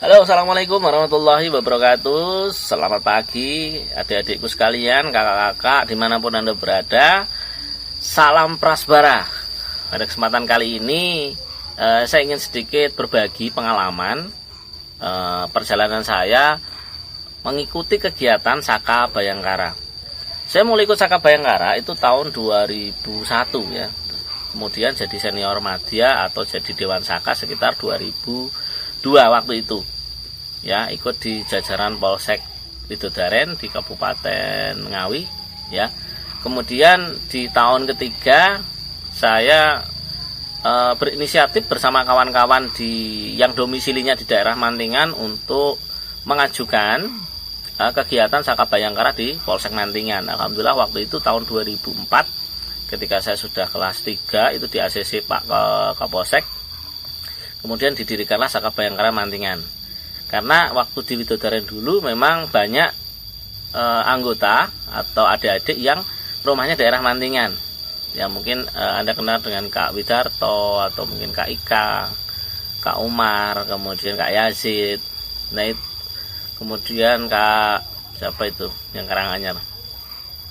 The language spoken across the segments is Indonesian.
Halo, assalamualaikum warahmatullahi wabarakatuh. Selamat pagi adik-adikku sekalian, kakak-kakak dimanapun Anda berada. Salam prasbara. Pada kesempatan kali ini saya ingin sedikit berbagi pengalaman perjalanan saya mengikuti kegiatan Saka Bayangkara. Saya mulai ikut Saka Bayangkara itu tahun 2001 ya. Kemudian jadi senior madya atau jadi Dewan Saka sekitar 2002 waktu itu. Ya, ikut di jajaran Polsek Widodaren di Kabupaten Ngawi ya. Kemudian di tahun ketiga saya berinisiatif bersama kawan-kawan yang domisilinya di daerah Mantingan untuk mengajukan kegiatan Saka Bayangkara di Polsek Mantingan. Alhamdulillah waktu itu tahun 2004 ketika saya sudah kelas 3 itu di ACC Pak Kapolsek. Kemudian didirikanlah Saka Bayangkara Mantingan. Karena waktu di Widodaren dulu memang banyak anggota atau adik-adik yang rumahnya daerah Mantingan. Ya mungkin Anda kenal dengan Kak Widarto atau mungkin Kak Ika, Kak Umar, kemudian Kak Yazid. Nah, kemudian Kak siapa itu yang Karanganyar.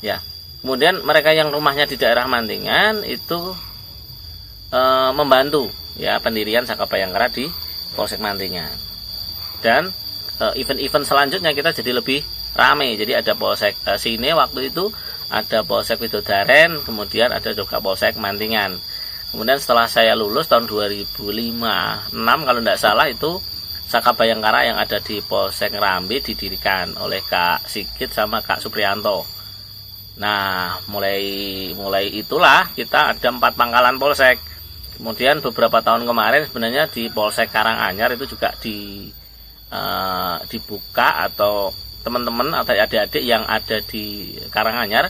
Ya. Kemudian mereka yang rumahnya di daerah Mantingan itu membantu ya pendirian Saka Bayangkara di Polsek Mantingan. Dan event-event selanjutnya kita jadi lebih ramai. Jadi ada Polsek Sine waktu itu, ada Polsek Widodaren, kemudian ada juga Polsek Mantingan. Kemudian setelah saya lulus tahun 2005-6 kalau tidak salah itu Saka Bayangkara yang ada di Polsek Ngrambe didirikan oleh Kak Sigit sama Kak Supriyanto. Nah, mulai itulah kita ada 4 pangkalan polsek. Kemudian beberapa tahun kemarin sebenarnya di Polsek Karanganyar itu juga dibuka atau teman-teman atau adik-adik yang ada di Karanganyar,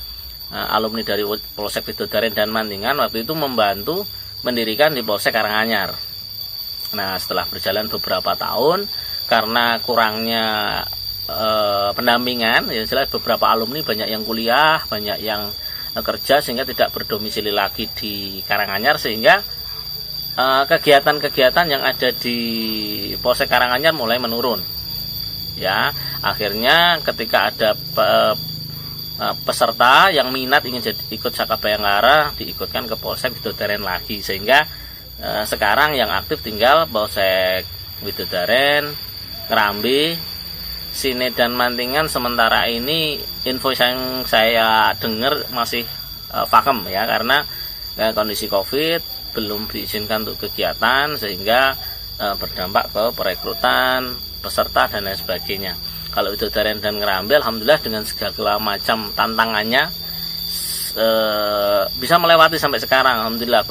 alumni dari Polsek Widodaren dan Mantingan waktu itu membantu mendirikan di Polsek Karanganyar. Nah, setelah berjalan beberapa tahun karena kurangnya pendampingan, ya jelas beberapa alumni banyak yang kuliah, banyak yang kerja sehingga tidak berdomisili lagi di Karanganyar, sehingga kegiatan-kegiatan yang ada di Polsek Karanganyar mulai menurun. Ya, akhirnya ketika ada peserta yang minat ingin ikut Saka Bayangkara diikutkan ke Polsek Widodaren lagi, sehingga sekarang yang aktif tinggal Polsek Widodaren, Ngrambe, Sine dan Mantingan. Sementara ini info yang saya dengar masih vakum ya, karena kondisi Covid belum diizinkan untuk kegiatan sehingga berdampak ke perekrutan peserta dan lain sebagainya. Kalau Widodaren dan Ngrambe alhamdulillah dengan segala macam tantangannya bisa melewati sampai sekarang. Alhamdulillah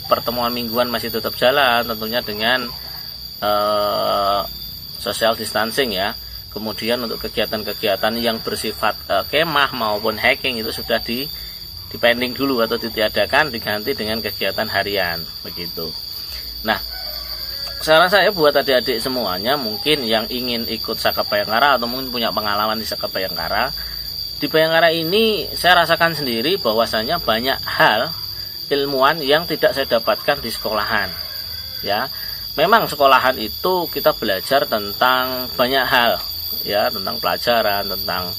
pertemuan mingguan masih tetap jalan tentunya dengan social distancing ya. Kemudian untuk kegiatan-kegiatan yang bersifat kemah maupun hiking itu sudah dipending dulu atau ditiadakan, diganti dengan kegiatan harian begitu. Nah, saran saya buat adik-adik semuanya mungkin yang ingin ikut Saka Bayangkara atau mungkin punya pengalaman di Saka Bayangkara. Di Bayangkara ini saya rasakan sendiri bahwasanya banyak hal ilmuwan yang tidak saya dapatkan di sekolahan. Ya, memang sekolahan itu kita belajar tentang banyak hal ya, tentang pelajaran, tentang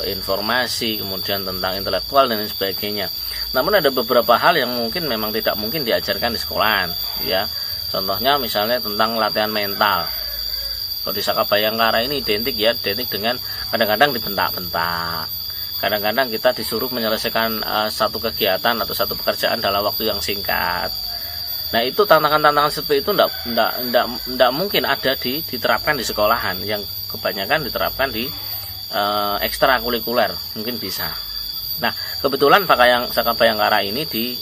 informasi, kemudian tentang intelektual dan lain sebagainya. Namun ada beberapa hal yang mungkin memang tidak mungkin diajarkan di sekolahan ya. Contohnya misalnya tentang latihan mental. Kalau di Saka Bayangkara ini identik dengan kadang-kadang dibentak-bentak. Kadang-kadang kita disuruh menyelesaikan satu kegiatan atau satu pekerjaan dalam waktu yang singkat. Nah, itu tantangan-tantangan seperti itu tidak mungkin ada diterapkan di sekolahan, yang kebanyakan diterapkan di ekstrakurikuler mungkin bisa. Nah, kebetulan Saka Bayangkara ini di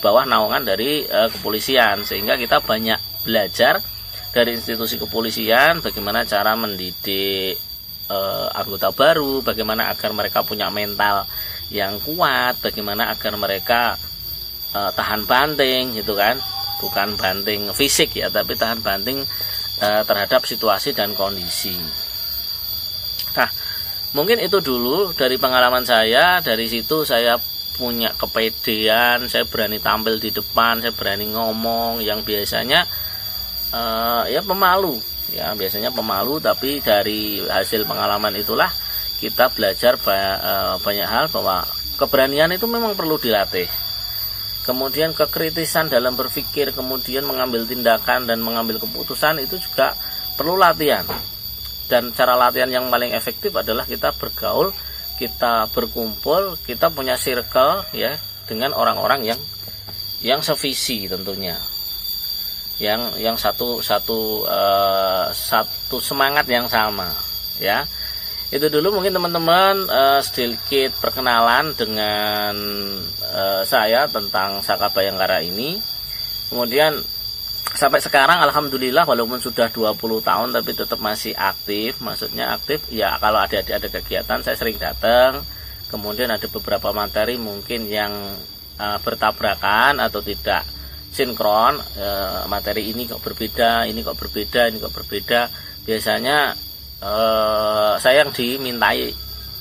bawah naungan dari kepolisian, sehingga kita banyak belajar dari institusi kepolisian bagaimana cara mendidik anggota baru, bagaimana agar mereka punya mental yang kuat, bagaimana agar mereka tahan banting gitu kan, bukan banting fisik ya, tapi tahan banting terhadap situasi dan kondisi. Nah, mungkin itu dulu dari pengalaman saya. Dari situ saya punya kepedean, saya berani tampil di depan, saya berani ngomong yang biasanya ya pemalu, ya biasanya pemalu, tapi dari hasil pengalaman itulah kita belajar banyak hal, bahwa keberanian itu memang perlu dilatih. Kemudian kekritisan dalam berpikir, kemudian mengambil tindakan dan mengambil keputusan itu juga perlu latihan. Dan cara latihan yang paling efektif adalah kita bergaul, kita berkumpul, kita punya circle ya dengan orang-orang yang sevisi tentunya. Yang satu semangat yang sama ya. Itu dulu mungkin teman-teman sedikit perkenalan dengan saya tentang Saka Bhayangkara ini. Kemudian sampai sekarang alhamdulillah walaupun sudah 20 tahun tapi tetap masih aktif. Maksudnya aktif ya, kalau ada kegiatan saya sering datang. Kemudian ada beberapa materi mungkin yang bertabrakan atau tidak sinkron, materi ini kok berbeda, ini kok berbeda, ini kok berbeda. Biasanya saya yang dimintai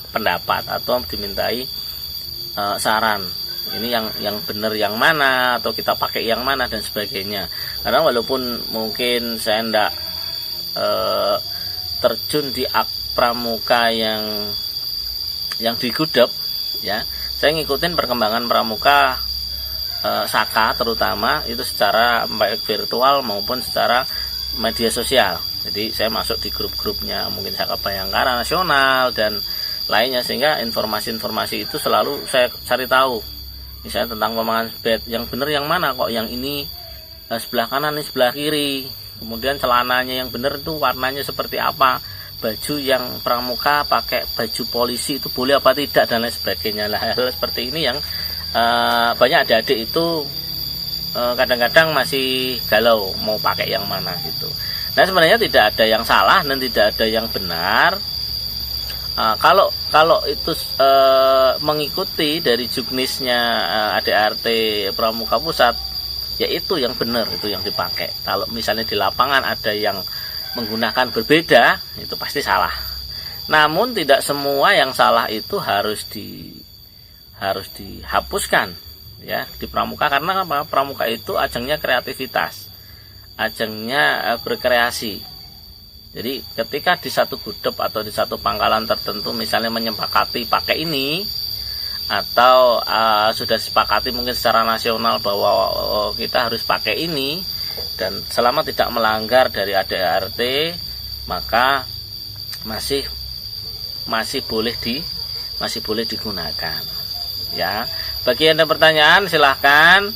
pendapat atau dimintai saran, ini yang benar yang mana, atau kita pakai yang mana dan sebagainya. Karena walaupun mungkin saya tidak terjun di pramuka yang digudep ya, saya ngikutin perkembangan pramuka Saka terutama itu secara baik virtual maupun secara media sosial. Jadi saya masuk di grup-grupnya mungkin Saka Bhayangkara nasional dan lainnya, sehingga informasi-informasi itu selalu saya cari tahu. Misalnya tentang pemangan bed, yang benar yang mana, kok yang ini sebelah kanan, ini sebelah kiri. Kemudian celananya yang benar itu warnanya seperti apa, baju yang pramuka pakai baju polisi itu boleh apa tidak, dan lain sebagainya. Lah hal seperti ini yang banyak adik-adik itu kadang-kadang masih galau mau pakai yang mana gitu. Nah sebenarnya tidak ada yang salah dan tidak ada yang benar. Kalau itu mengikuti dari juknisnya ADART Pramuka Pusat, ya itu yang benar, itu yang dipakai. Kalau misalnya di lapangan ada yang menggunakan berbeda, itu pasti salah. Namun tidak semua yang salah itu harus dihapuskan ya di pramuka, karena apa? Pramuka itu ajangnya kreativitas, ajangnya berkreasi. Jadi ketika di satu gudep atau di satu pangkalan tertentu misalnya menyepakati pakai ini, atau sudah disepakati mungkin secara nasional bahwa kita harus pakai ini, dan selama tidak melanggar dari ADART maka masih boleh digunakan. Ya, bagi Anda pertanyaan silahkan,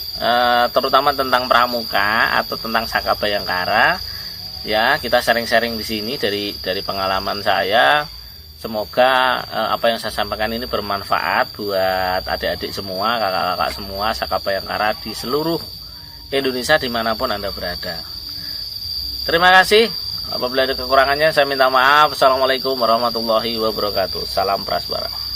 terutama tentang pramuka atau tentang Saka Bhayangkara. Ya, kita sharing-sharing di sini dari pengalaman saya. Semoga apa yang saya sampaikan ini bermanfaat buat adik-adik semua, kakak-kakak semua Saka Bhayangkara di seluruh Indonesia dimanapun Anda berada. Terima kasih. Apabila ada kekurangannya saya minta maaf. Assalamualaikum warahmatullahi wabarakatuh. Salam prasbara.